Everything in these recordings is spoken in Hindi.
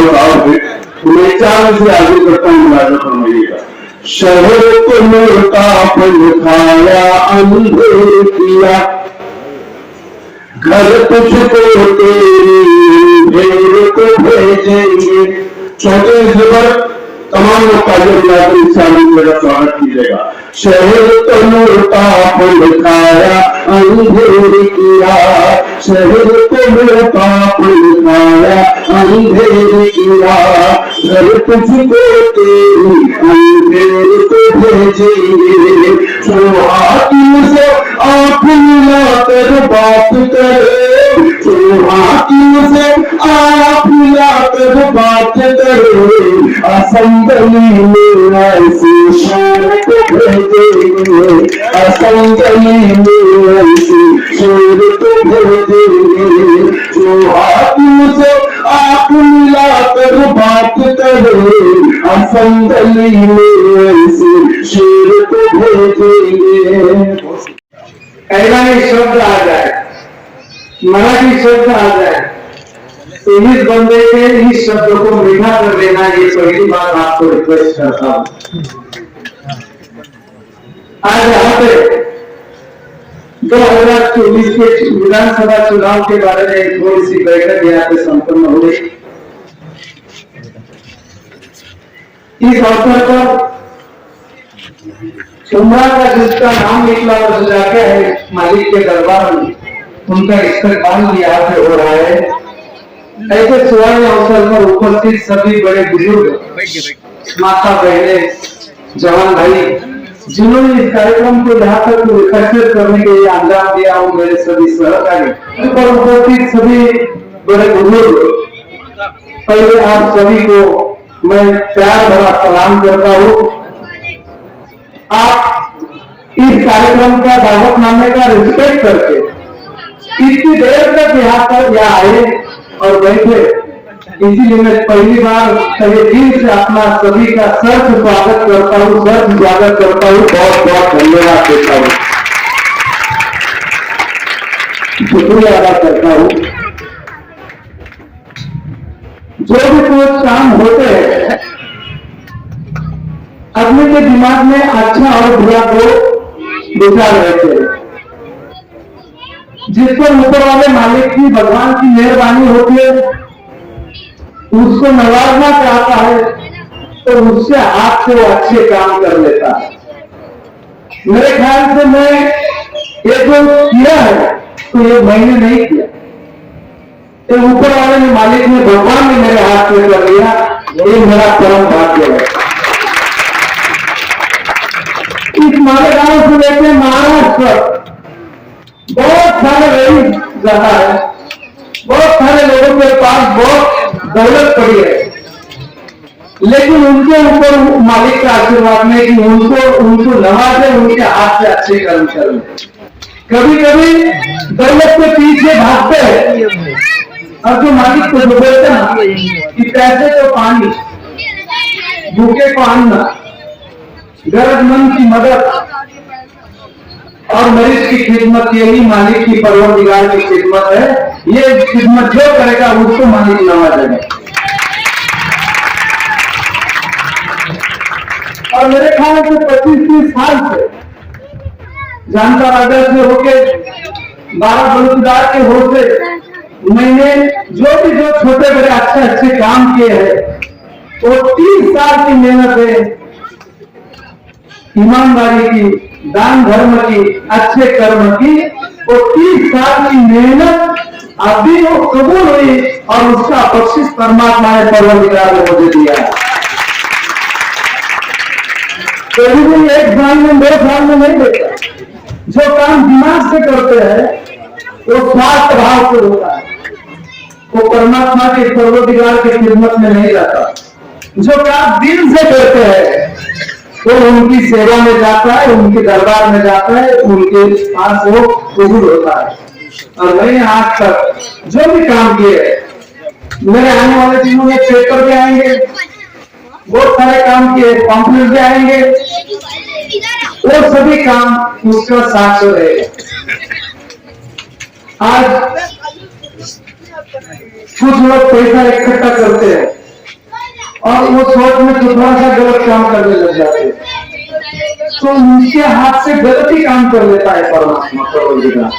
भाव है, मैं 4 से आगे करता हूँ, मुलाजा फरमाइएगा। शहर को मिलता फल खाया, अंधेर किया, घर तुझको तेरी भेड़ को भेजेंगे। छोटे जबर तमाम लोग ताजे मेरा स्वागत कीजिएगा। शहर तो मिलता फल खाया, अंधेर किया, शहर को मिलता फल खाया, अंधेर किया, घर तुझको तेरी अंधेर को भेजेंगे। जो हाकिम से आप मिलाकर बात करे, जो हाकिम से आप मिलाकर बात करे, असेंबली में ऐसी शान को भेजेंगे, असेंबली में ऐसी शान को भेजेंगे। जो हाकिम से आप मिलाकर बात करे, असेंबली में ऐसी शान को भेजेंगे। कैलानी शब्द आ जाए, मराठी शब्द आ जाए, तो इस बंदे के इस शब्द को मीठा कर देना, ये पहली बात आपको रिक्वेस्ट करता हूं। आज यहाँ पे 2024 के विधानसभा चुनाव के बारे में एक थोड़ी सी बैठक यहाँ पे संपन्न हो गई। इस अवसर पर उमरा का जिसका नाम निकला और जाके है मालिक के दरबार में, उनका इस्तेमाल यहाँ पे हो रहा है। ऐसे सुवर्ण अवसर पर उपस्थित सभी बड़े बुजुर्ग, माता बहने, जवान भाई, जिन्होंने इस कार्यक्रम को यहाँ तक एकत्रित करने के लिए अंजाम दिया, वो मेरे सभी सहकारी पर उपस्थित सभी बड़े बुजुर्ग, पहले आप सभी को मैं प्यार भरा सलाम करता हूँ। आप इस कार्यक्रम का दावतनामे का रिस्पेक्ट करके इतनी देर तक यहाँ पर आए और बैठे, इसीलिए मैं पहली बार सभी दिल से अपना सभी का सर्व स्वागत करता हूँ, सर्व स्वागत करता हूँ, बहुत बहुत धन्यवाद देता हूँ, शुक्रिया अदा करता हूँ। जो भी कुछ काम होते हैं, आदमी के दिमाग में अच्छा और बुरा को विचार रहते हैं। जिस पर ऊपर वाले मालिक की, भगवान की मेहरबानी होती है, उसको नवाजना चाहता है तो उससे हाथ से वो अच्छे काम कर लेता है। मेरे ख्याल से मैं ये जो किया है तो ये मैंने नहीं किया, ये ऊपर वाले ने, मालिक ने, भगवान ने मेरे हाथ से कर लिया। ये मेरा परम भाग्य है। इस मालेगांव से लेकर महाराष्ट्र बहुत सारे रईस जाता है, बहुत सारे लोगों के पास बहुत दौलत पड़ी है, लेकिन उनके ऊपर मालिक का आशीर्वाद नहीं कि उनको नवाजे, उनके हाथ से अच्छे कर्म करें। कभी कभी दौलत के पीछे भागते हैं और जो मालिक को जो बोलते हैं कि पैसे तो पानी, भूखे को अन्न, गरजमंद की मदद और मरीज की खिदमत, यही मालिक की, परवरदिगार की खिदमत है। ये खिदमत जो करेगा उसको मालिक नवाजेगा। और मेरे ख्याल से 25-30 साल से जानकार अगर से होके 12 बलुचदार के होते, मैंने जो छोटे बड़े अच्छे काम किए हैं, वो 30 साल की मेहनत है, ईमानदारी की, दान धर्म की, अच्छे कर्म की, वो 30 साल की मेहनत अभी वो कबूल हुई और उसका बख्शिश परमात्मा ने, परवरदिगार ने मुझे दिया है। कभी भी 1 साल में 2 साल में नहीं देता। जो काम दिमाग से करते हैं वो स्वार्थ भाव से होता है, वो परमात्मा के, परवरदिगार के खिदमत में नहीं जाता। जो काम दिल से करते हैं वो उनकी सेवा में जाता है, उनके दरबार में जाता है, उनके पास वो कबूल होता है। और मैंने आज तक जो भी काम किए, मेरे आने वाले दिनों में पेपर भी आएंगे, बहुत सारे काम किए, पॉम्पलेट भी आएंगे, वो सभी काम उसका साक्ष्य रहेगा। आज कुछ लोग पैसा इकट्ठा करते हैं, और वो सोच में तो थोड़ा सा गलत काम करने लग जाते हैं, तो उनके हाथ से गलत ही काम कर लेता है परमात्मा परवरदिगार।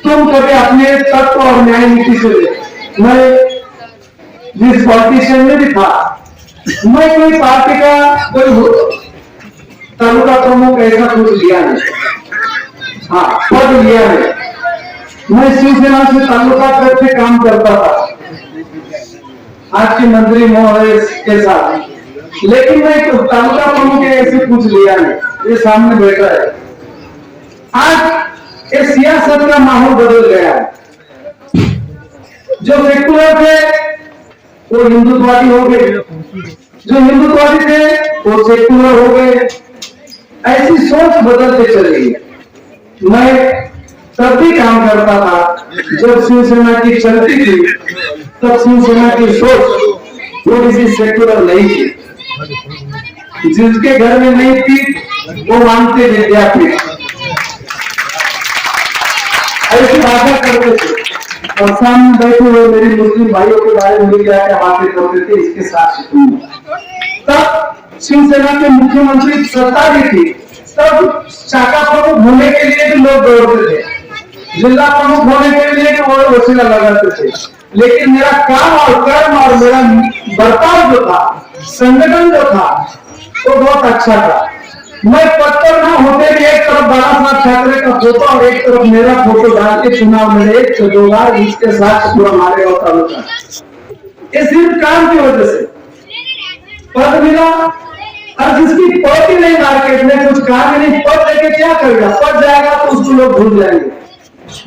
तुम कभी अपने तत्व और न्याय नीति से, मैं जिस पॉलिटिशियन में भी था, मैं कोई पार्टी का कोई तालुका प्रमुख ऐसा कुछ लिया नहीं, हाँ पद लिया नहीं। मैं शिवसेना से तालुका करके काम करता था आज के मंत्री महोदय के साथ, लेकिन मैं तालुका प्रमुख ऐसे कुछ लिया नहीं। ये सामने बैठा है, आज ये सियासत का माहौल बदल गया है। जो सेकुलर थे वो हिंदुत्ववादी हो गए, जो हिंदुत्ववादी थे वो सेकुलर हो गए। ऐसी सोच बदलते चली है। मैं तब भी काम करता था जब शिवसेना की चलती थी, तब शिवसेना की सोच थोड़ी सी सेकुलर नहीं थी। जिसके घर में नहीं थी वो मानते विद्यापीठ, ऐसी बातें करते थे। और सामने बैठे हुए मेरे मुस्लिम भाइयों के बारे में क्या क्या बातें करते थे, इसके साथ तब शिवसेना के मुख्यमंत्री सत्ता भी थी, तब शाखा प्रमुख होने के लिए भी लोग दौड़ते थे, जिला प्रमुख होने के लिए भी वो वसीला लगाते थे। लेकिन मेरा काम और कर्म और मेरा बर्ताव जो था, संगठन जो था, वो बहुत अच्छा था। मैं पत्थर ना होते भी एक तरफ बाला साहब ठाकरे का फोटो और एक तरफ मेरा फोटो डाल के चुनाव में एक 2020 के साथ पूरा मारे और तालुका, ये सिर्फ काम की वजह से पद मिला। और जिसकी पद ही नहीं मार्केट में, कुछ काम ही नहीं, पद लेके क्या करेगा? पद जाएगा तो उसको लोग भूल जाएंगे।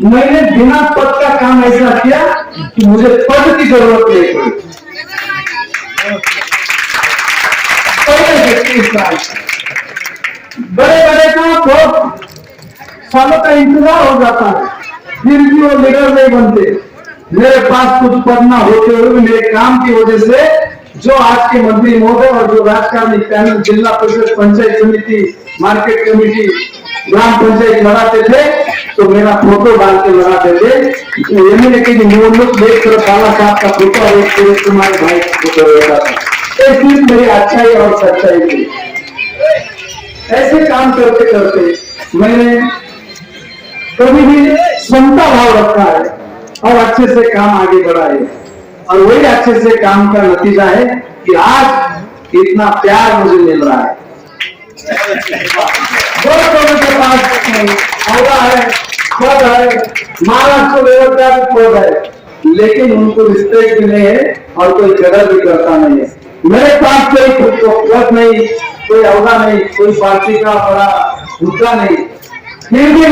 मैंने बिना पद का काम ऐसा किया कि मुझे पद की जरूरत नहीं पड़ी। बड़े बड़े का बहुत सालों का इंतजार हो जाता है, फिर भी वो लीडर नहीं बनते। मेरे पास कुछ पद न होते हुए मेरे काम की वजह से जो आज के मंत्री महोदय और जो राजकारणी पैनल, जिला परिषद, पंचायत समिति, मार्केट कमेटी, ग्राम पंचायत लड़ाते थे, तो मेरा फोटो डाल के लड़ाते थे। एमएलए की निवडणूक एक तरफ बाला साहब का फोटो और एक तरफ तुम्हारे भाई का फोटो रहता था। ये सिर्फ मेरी अच्छाई और सच्चाई थी। ऐसे काम करते करते मैंने कभी भी समता भाव रखा है और अच्छे से काम आगे बढ़ा है, और वही अच्छे से काम का नतीजा है कि आज इतना प्यार मुझे मिल रहा है। बहुत लोगों के पास औदा है, पद है, महाराष्ट्र लेवल का पद है, लेकिन उनको रिस्पेक्ट भी नहीं है और कोई कदर भी करता नहीं है। मेरे पास कोई पद नहीं, कोई औदा नहीं, कोई पार्टी का बड़ा हुक्का नहीं, फिर भी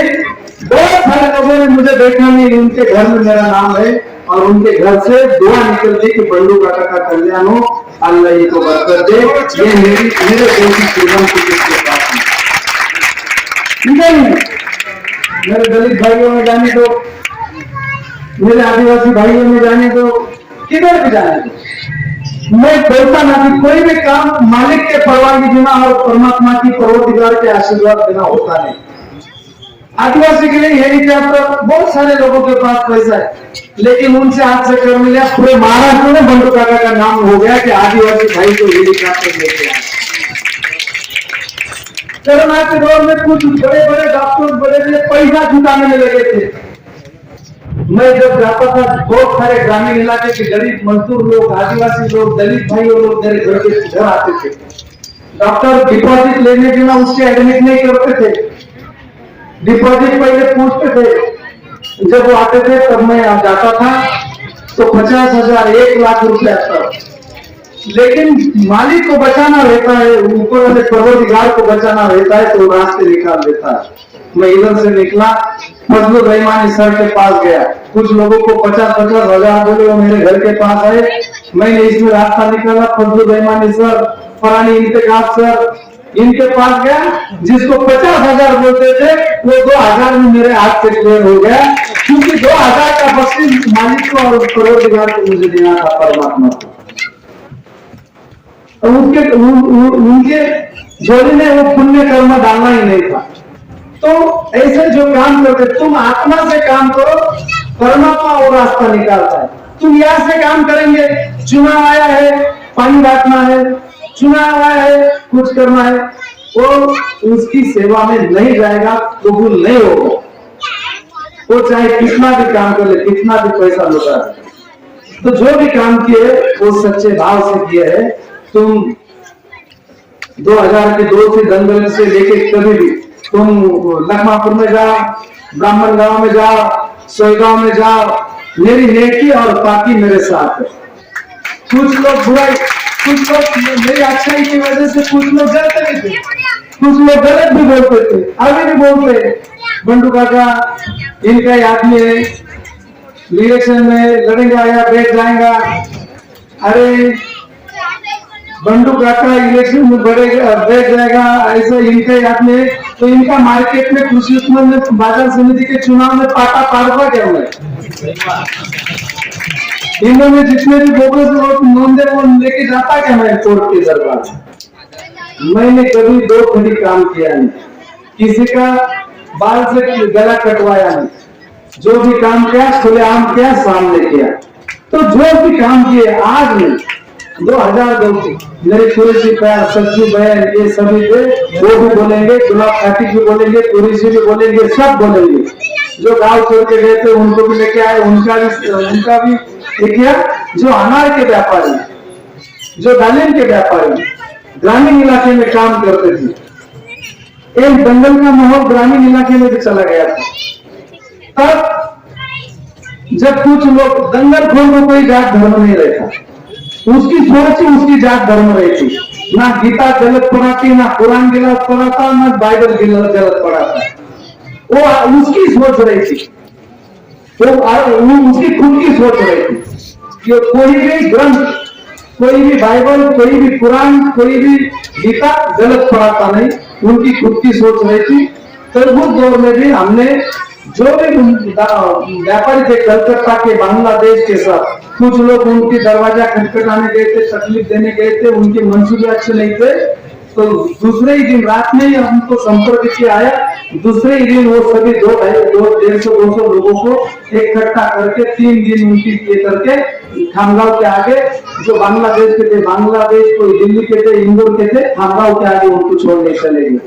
बहुत सारे लोगों ने मुझे देखा नहीं, उनके घर में मेरा नाम है और उनके घर से दुआ निकलती कि बंडू काका का कल्याण हो, अल्लाह ही को बरकत दे। ये मेरे दिल की श्रीराम की किसके पास नहीं। मेरे दलित भाइयों में जाने दो, मेरे आदिवासी भाइयों में जाने दो, किधर भी जाने दो, मैं बोलता ना कि कोई भी काम मालिक के परवानगी बिना और परमात्मा की परवरदिगार के आशीर्वाद बिना होता नहीं। आदिवासी के लिए हेलीकॉप्टर, बहुत सारे लोगों के पास पैसा है, लेकिन उनसे हाथ से कर मिला, पूरे महाराष्ट्र में बंडू काका का नाम हो गया कि आदिवासी भाई को हेलीकॉप्टर लेके आए। कोरोना के दौर में कुछ बड़े बड़े डॉक्टर बड़े बड़े पैसा जुटाने में लगे थे। मैं जब जाता था, बहुत सारे ग्रामीण इलाके के गरीब मजदूर लोग, आदिवासी लोग, दलित भाई लोग मेरे घर आते थे। डॉक्टर डिपॉजिट लेने बिना उसके एडमिट नहीं करते थे, डिपॉजिट पहले पूछते थे। जब वो आते थे तब मैं जाता था तो 50,000, 1,00,000 रुपया तक। लेकिन मालिक को बचाना रहता है, ऊपर वाले परवरदिगार को बचाना रहता है, तो रास्ते निकाल देता है। मैं इधर से निकला, फजलुर रहमानी सर के पास गया, कुछ लोगों को 50-50 हजार बोले, वो मेरे घर के पास आए। मैंने इसमें रास्ता निकाला, फजलुर रहमानी सर, फलानी इंतकाब सर, इनके पास गया। जिसको 50,000 बोलते थे वो 2,000 में मेरे हाथ से क्लियर हो गया, क्योंकि 2,000 का बख्शिश मालिक को और परवरदिगार को मुझे देना था, परमात्मा को। उनके जोड़ी में वो पुण्य कर्म डालना ही नहीं था। तो ऐसे जो काम करते, तुम आत्मा से काम करो, परमात्मा वो रास्ता निकालता है। तुम यहाँ से काम करेंगे, चुनाव आया है, पानी बांटना है, चुनाव है, कुछ करना है, वो उसकी सेवा में नहीं जाएगा, कबूल नहीं होगा। वो चाहे कितना भी काम कर ले, कितना भी पैसा लुटा है, तो जो भी काम किए वो सच्चे भाव से किए है। तुम 2000 के 2 से दंगल से लेके कभी भी तुम लखमापुर में जाओ, ब्राह्मण गांव में जाओ, सोयगांव में जाओ, मेरी नेकी और पाकी मेरे साथ है। कुछ लोग बुराई, कुछ लोग मेरी अच्छाई की वजह से कुछ लोग जलते भी थे, कुछ लोग गलत भी बोलते थे, अभी भी बोलते। बंडू काका इनका ही आदमी है, इलेक्शन में लड़ेगा या बैठ जाएगा। अरे बंडू काका इलेक्शन में बढ़ेगा बैठ जाएगा, ऐसा इनका ही आदमी है। तो इनका मार्केट में कृषि उत्पन्न बाजार समिति के चुनाव में पाटा पाड़वा क्या हुआ है? इन्होंने जितने भी बोगस वोट नोंदे वो लेके जाता क्या मैं कोर्ट के दरबार। मैंने कभी 2 घड़ी काम किया नहीं, किसी का बाल से गला कटवाया नहीं, जो भी काम किया खुलेआम किया, सामने किया। तो जो भी काम किए आज नहीं, 2002 मेरे कुरेशी प्यार सच्चू बहन ये सभी थे, वो भी बोलेंगे, गुलाब खाटी भी बोलेंगे, कुरेशी भी बोलेंगे, सब बोलेंगे। जो गांव छोड़ के गए थे उनको भी लेके आए, उनका भी किया। जो अनार के व्यापारी, जो दालिम के व्यापारी ग्रामीण इलाके में काम करते थे, एक दंगल का माहौल ग्रामीण इलाके में भी चला गया था। तब जब कुछ लोग दंगल खोल को कोई जात धर्म नहीं रहता, उसकी सोच ही उसकी जात धर्म रहती, ना गीता गलत पढ़ाती, ना कुरान गलत पढ़ाता, ना बाइबल गलत पढ़ाता, वो उसकी सोच रहती, तो उसकी खुद की सोच रहती कि कोई भी ग्रंथ, कोई भी बाइबल, कोई भी कुरान, कोई भी गीता गलत पढ़ाता नहीं, उनकी खुद की सोच रहती। तो उस दौर में भी हमने जो भी व्यापारी थे कलकत्ता के, बांग्लादेश के साथ, कुछ लोग उनके दरवाजा खटखटाने गए थे, तकलीफ देने गए थे, उनके मंसूबे अच्छे नहीं थे। तो दूसरे ही दिन रात में ही हमको संपर्क किया आया, दूसरे ही दिन वो सभी 150-200 लोगों को इकट्ठा करके 3 दिन उनकी ये करके खामगांव के आगे, जो बांग्लादेश के थे बांग्लादेश, कोई दिल्ली के थे, इंदौर के थे, खामगांव के आगे उनको छोड़ने चले गए।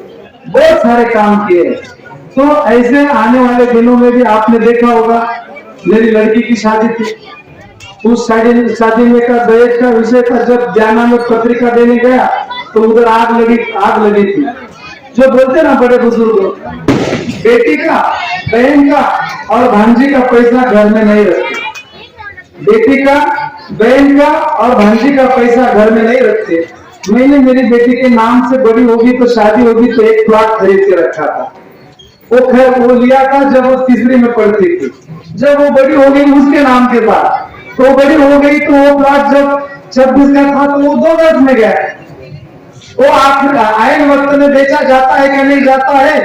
बहुत सारे काम किए। तो ऐसे आने वाले दिनों में भी आपने देखा होगा, मेरी लड़की की शादी थी, उस शादी में का दहेज का विषय था। जब ज्ञाना में पत्रिका देने गया तो उधर आग लगी थी। जो बोलते ना बड़े बुजुर्ग, बेटी का, बहन का और भांजी का पैसा घर में नहीं रखते, बेटी का, बहन का और भांजी का पैसा घर में नहीं रखते। मैंने मेरी बेटी के नाम से बड़ी होगी तो शादी होगी तो एक प्लॉट खरीद के रखा था। वो खैर वो लिया था जब वो 3री में पढ़ती थी। जब वो बड़ी हो गई उसके नाम के बाद, तो बड़ी हो गई तो वो प्लॉट जब 26 का था तो वो 2 गज में गया। वो आखिर आयन वक्त में बेचा जाता है क्या नहीं जाता है,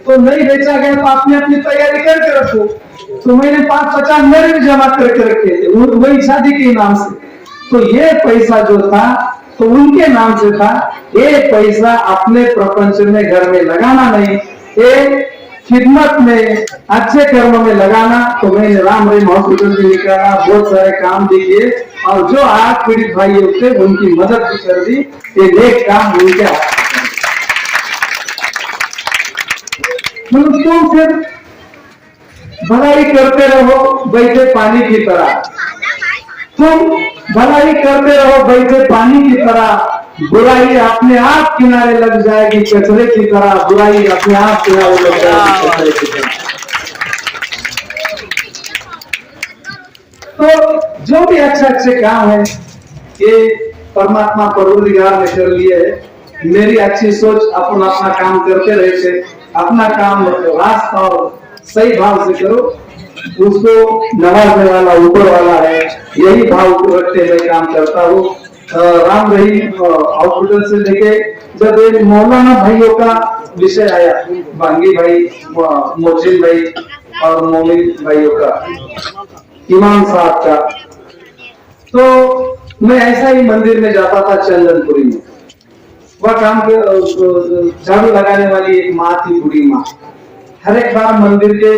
तो नहीं बेचा गया तो आपने अपनी तैयारी करके रखो। तो मैंने 5-50 मेरे भी जमा करके रखे थे वही शादी के नाम से। तो ये पैसा जो था तो उनके नाम से था। ये पैसा अपने प्रपंच में घर में लगाना नहीं, ये खिदमत में, अच्छे कर्म में लगाना। तो मैंने राम रहीम हॉस्पिटल भी निकाला, बहुत सारे काम भी किए, और जो आग पीड़ित भाई थे उनकी मदद भी कर दी। ये नेक काम उनके हाथ। तुम फिर भलाई करते रहो बैठे पानी की तरह, तुम भलाई करते रहो बैठे पानी की तरह, बुराई अपने आप किनारे लग जाएगी कचरे की तरह, बुराई अपने आप किनारे लग जाएगी कचरे की तरह। तो जो भी अच्छे काम है ये परमात्मा परवरदिगार ने कर लिए है। मेरी अच्छी सोच, अपना काम करते रहे थे, अपना काम रास्ता और सही भाव से करो, उसको नवाजने वाला ऊपर वाला है, यही भाव रखते हुए काम करता हूँ। राम रहीम हॉस्पिटल से लेके जब एक मौलाना भाइयों का विषय आया, बांगी भाई, मोहसिन भाई और मोमिन भाइयों का, इमाम साहब का, तो मैं ऐसा ही मंदिर में जाता था चंदनपुरी में। वह काम झाड़ू लगाने वाली एक माँ थी, बूढ़ी माँ। हर एक बार मंदिर के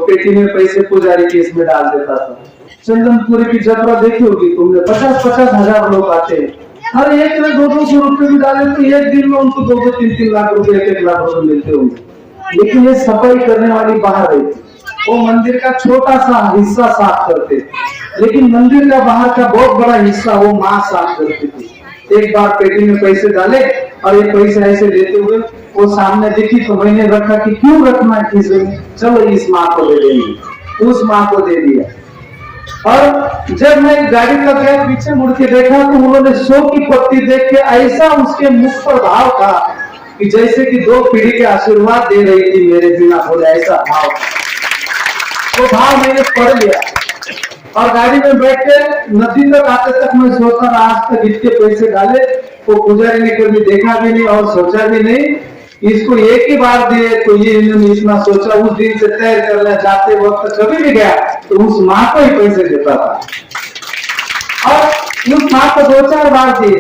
पेटी में पैसे पुजारी के इसमें डाल देता था। चंदनपुरी की जत्रा देखी होगी तुमने, 50-50 हजार लोग आते हैं। हर एक में 200 रुपए भी डाले तो एक दिन में उनको 2-3 लाख रुपए, 1 लाख रुपए मिलते होंगे। लेकिन ये सफाई करने वाली बाहर रहती, वो मंदिर का छोटा सा हिस्सा साफ करते, लेकिन मंदिर का बाहर का बहुत बड़ा हिस्सा वो माँ साफ करती थी। एक बार पेटी में पैसे डाले और ये पैसे ऐसे देते हुए वो सामने देखी तो मैंने रखा कि क्यों रखना है खीसे में, चलो इस माँ को दे देंगे। उस माँ को दे दिया। और जब मैं गाड़ी का गया पीछे मुड़ के देखा तो उन्होंने 100 की पत्ती देख के ऐसा उसके मुख पर भाव था कि जैसे कि 2 पीढ़ी के आशीर्वाद दे रही थी मेरे बिना बोले, ऐसा भाव। वो भाव मैंने पढ़ लिया और गाड़ी में बैठ के नदी तक आते तक मैं सोचता रहा आज तक इतने पैसे डाले, वो पुजारी ने कभी देखा भी नहीं और सोचा भी नहीं, इसको एक ही बार दिए तो ये इन्होंने इतना सोचा। उस दिन से तय कर लिया जाते वक्त कभी भी गया तो उस माँ को ही पैसे देता था और उस माँ को 2-4 बार दिए।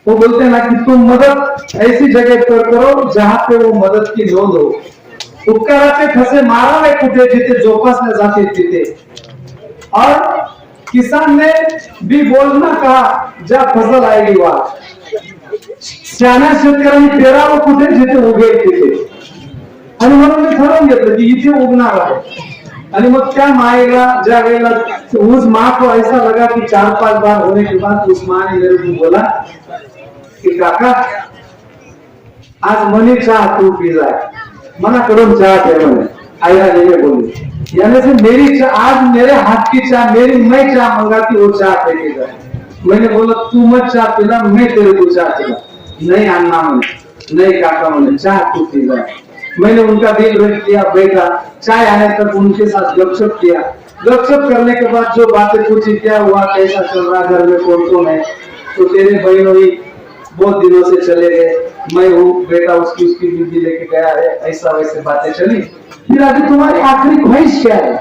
वो बोलते ना कि तुम मदद ऐसी जगह पर करो जहां पे वो मदद की नोंद हो। उपकाराचे ठसे मारावे कुठे जिथे जोपासल्या जाते तिथे। और किसान ने भी बोलना कहा ज्या फसल आएगी वहां। शहाण्या शेतकऱ्यांनी पेरावं कुठे जिथे उगेल तिथे। आणि म्हणून मी ठरवून घेतलं की इथे उगणार आहे। आणि मग त्या माएला ज्या वेळेला उस माँ को ऐसा लगा कि 4-5 बार होने के बाद उस माँ ने मेरे को बोला कि काका आज मनी चाह तू पी जाए, मना करो चाह थे मैंने आयरा देने बोली, यानी से मेरी चाह आज मेरे हाथ की चाह मेरी मैं चाह मंगाती वो चाह पी जाए। मैंने बोला तू मत चाह पिला, मैं तेरे को चाह पिला। नहीं अन्ना मैंने, नहीं काका मैंने, चाह तू पी जाए। मैंने उनका दिल रख दिया, बैठा चाय आने तक उनके साथ गपशप किया। गपशप करने के बाद जो बातें पूछी, क्या हुआ, कैसा चल रहा, घर में कौन कौन है, तो तेरे बहनों ही बहुत दिनों से चले गए, मैं हूँ बेटा उसकी बीवी लेके गया है, ऐसा वैसे बातें चली। फिर अभी तुम्हारी आखिरी ख्वाहिश क्या है?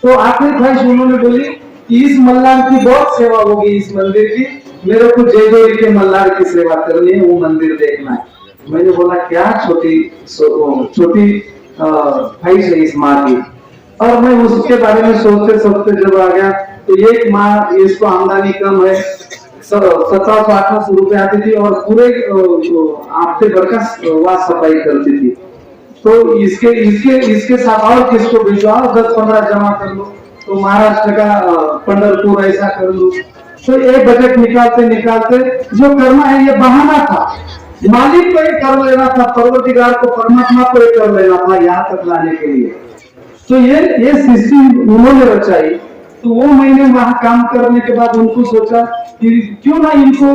तो आखिरी ख्वाहिश उन्होंने बोली कि इस मल्लार की बहुत सेवा होगी, इस मंदिर की, मेरे को जयजोरी के मल्लार की सेवा करनी है, वो मंदिर देखना है। मैंने बोला क्या छोटी ख्वाहिश है इस माँ की। और मैं उसके बारे में सोचते सोचते जब आ गया तो एक माँ, इसको आमदनी कम है, 1700-1800 रुपए आती थी और पूरे हफ्ते भर का वहां सफाई करती थी। तो इसके साथ और किसको भेजो, और 10-15 जमा कर लो, तो महाराष्ट्र का पंढरपुर ऐसा कर लो। तो ये बजट निकालते जो करना है ये बहाना था, मालिक को ही कर लेना था, परवरदिगार को, परमात्मा को ही कर लेना था यहाँ तक लाने के लिए। तो ये सिस्टम उन्होंने रचाई। तो वो मैंने वहां काम करने के बाद उनको सोचा कि क्यों ना इनको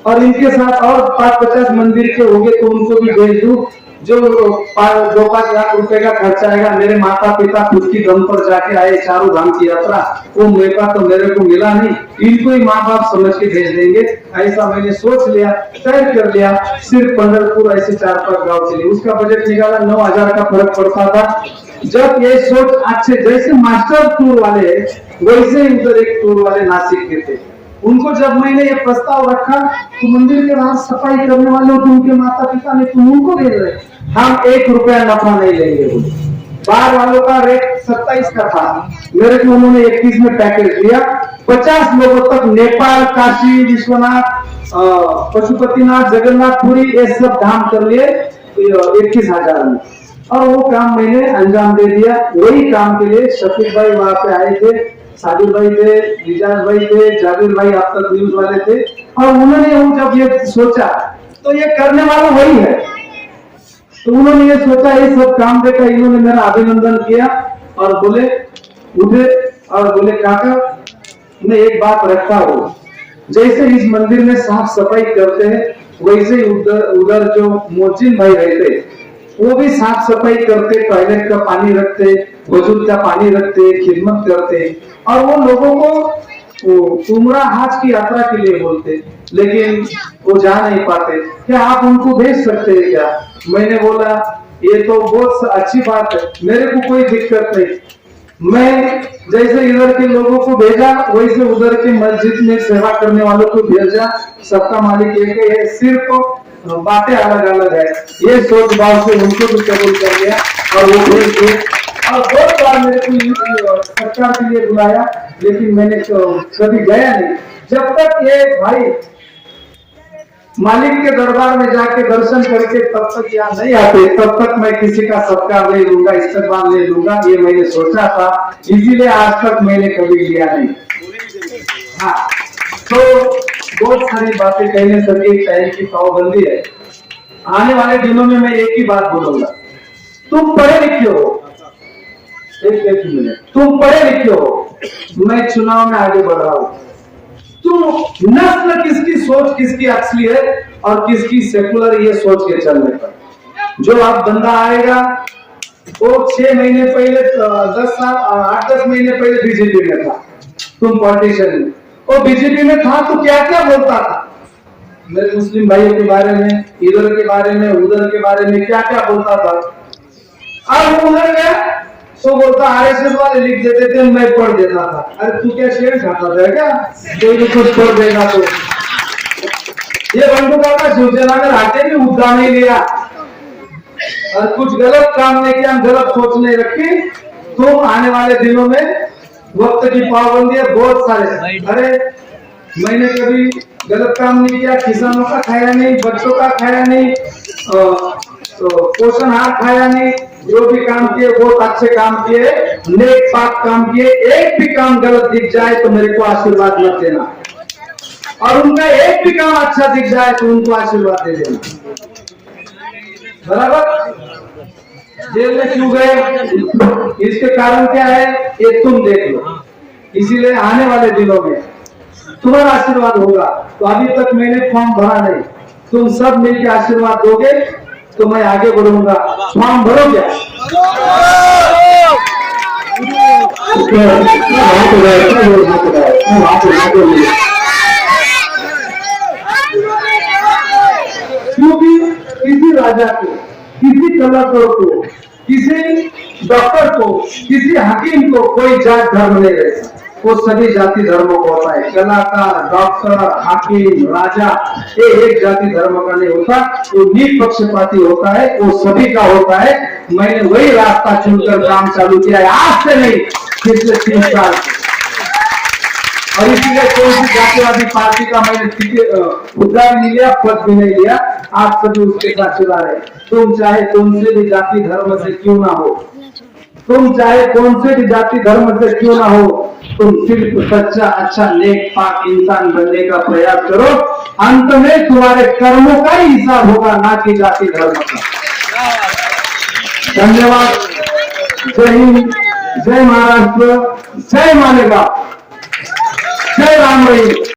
और इनके साथ और 5-50 मंदिर के हो गए तो उनको भी भेज दूं, जो 2-5 लाख रुपए का खर्चा आएगा। मेरे माता पिता खुद की दम पर जाके आए चारों धाम की यात्रा, वो मेरा तो मेरे को मिला नहीं, इनको ही माँ बाप समझ के भेज देंगे। ऐसा मैंने सोच लिया, तय कर लिया। सिर्फ पंढरपुर ऐसे 4-5 गाँव चले, उसका बजट निकाला, 9,000 का फर्क पड़ता था। जब ये सोच अच्छे जैसे मास्टर टूर वाले वैसे ही उधर एक टूर वाले नासिक के थे, उनको जब मैंने ये प्रस्ताव रखा तो मंदिर के बाहर सफाई करने वाले तो उनके माता पिता ने तुम उनको दे रहे, हम 1 रुपया नफा नहीं लेंगे। बाहर वालों का रेट 27 का था, मेरे को उन्होंने 21 में पैकेज दिया। 50 लोगों तक नेपाल, काशी विश्वनाथ, पशुपतिनाथ, जगन्नाथपुरी ये सब धाम कर लिए 21,000 में। और वो काम मैंने अंजाम दे दिया। वही काम के लिए शफीक भाई वहां पे आए थे, सादिर भाई थे, रिजाज भाई थे, जाबिर भाई आप तक न्यूज वाले थे। और उन्होंने जब ये सोचा तो ये करने वाला वही है, तो उन्होंने ये सोचा, ये सब काम देखा, इन्होंने मेरा अभिनंदन किया और बोले उठे और बोले काका मैं एक बात रखता हूँ, जैसे इस मंदिर में साफ सफाई करते हैं वैसे ही उधर जो मोहसिन भाई रहते वो भी साफ सफाई करते, टॉयलेट का पानी रखते, वजूद का पानी रखते, खिदमत करते। और वो लोगों को उमरा हज की यात्रा के लिए बोलते, लेकिन वो जा नहीं पाते, क्या आप उनको भेज सकते हैं क्या? मैंने बोला ये तो बहुत अच्छी बात है, मेरे को कोई दिक्कत नहीं। मैं जैसे इधर के लोगों को भेजा वैसे उधर के मस्जिद में सेवा करने वालों को भेजा। सबका मालिक एक है, सिर्फ बातें अलग अलग है। ये सोच भाव से उनको भी कबूल कर लिया और वो भेज दिए। और बहुत बार मेरे को सरकार के लिए बुलाया लेकिन मैंने तो कभी गया नहीं। जब तक ये भाई मालिक के दरबार में जाके दर्शन करके तब तक यहाँ नहीं आते, तब तक मैं किसी का सत्कार नहीं लूंगा, इस्तेमाल नहीं लूंगा, ये मैंने सोचा था। इसीलिए आज तक मैंने कभी लिया नहीं। हाँ, तो बहुत सारी बातें कहने सके, टाइम की पाबंदी है। आने वाले दिनों में मैं एक ही बात बोलूंगा, तुम पढ़े लिखे हो, एक मिनट, तुम पढ़े लिखे हो, मैं चुनाव में आगे बढ़ रहा हूं। तुम नस्ल किसकी, सोच किसकी असली है और किसकी सेकुलर, ये सोच के चलने पर जो आप बंदा आएगा वो 6 महीने पहले 10 साल 8-10 महीने पहले बीजेपी में था, तुम पॉलिटिशियन में, वो बीजेपी में था तो क्या क्या बोलता था मेरे मुस्लिम भाइयों के बारे में, इधर के बारे में, उधर के बारे में, क्या क्या बोलता था। अब वो उधर गया तो बोलता आरएसएस वाले लिख देते थे, मैं पढ़ देता था। अरे तू क्या शेर खाता था क्या, कोई भी कुछ पढ़ देगा तो। ये बंदूका का शिवसेना में आके भी मुद्दा नहीं लिया और कुछ गलत काम नहीं किया, गलत सोच नहीं रखी, तो आने वाले दिनों में वक्त की पाबंदी है बहुत सारे। अरे मैंने कभी गलत काम नहीं किया, किसानों का खाया नहीं, बच्चों का खाया नहीं, तो पोषण आहार खाया नहीं, जो भी काम किए बहुत अच्छे काम किए, नेक पाक काम किए। एक भी काम गलत दिख जाए तो मेरे को आशीर्वाद मत देना, और उनका एक भी काम अच्छा दिख जाए तो उनको आशीर्वाद दे देना, बराबर। जेल में क्यों गए, इसके कारण क्या है ये तुम देख लो। इसीलिए आने वाले दिनों में तुम्हारा आशीर्वाद होगा। तो अभी तक मैंने फॉर्म भरा नहीं, तुम सब मिलकर आशीर्वाद दोगे तो मैं आगे बढ़ूंगा। फॉर्म भरो क्या? क्योंकि किसी राजा को, किसी कलाकार को, किसी डॉक्टर को, किसी हकीम को कोई जात धर्म नहीं रहता, वो सभी जाति धर्मों को होता है। कलाकार, डॉक्टर, हाकिम, राजा, ये एक जाति धर्म का नहीं होता, वो निष्पक्षपाती होता है, वो सभी का होता है। मैंने वही रास्ता चुनकर काम चालू किया है, आज से नहीं, पिछले 3 साल से। और इसीलिए कोई सी जातिवादी पार्टी का मैंने मुद्दा भी नहीं लिया, पद भी नहीं लिया, आप सभी उसके साथ चला रहे। तुम चाहे कौन से भी जाति धर्म से क्यों ना हो, तुम चाहे कौन से भी जाति धर्म से क्यों ना हो, तुम सिर्फ सच्चा, अच्छा, नेक पाक इंसान बनने का प्रयास करो। अंत में तुम्हारे कर्मों का ही हिसाब होगा, ना कि जाति धर्म का। धन्यवाद। जय हिंद, जय महाराष्ट्र, जय मालेगांव, जय राम रहीम।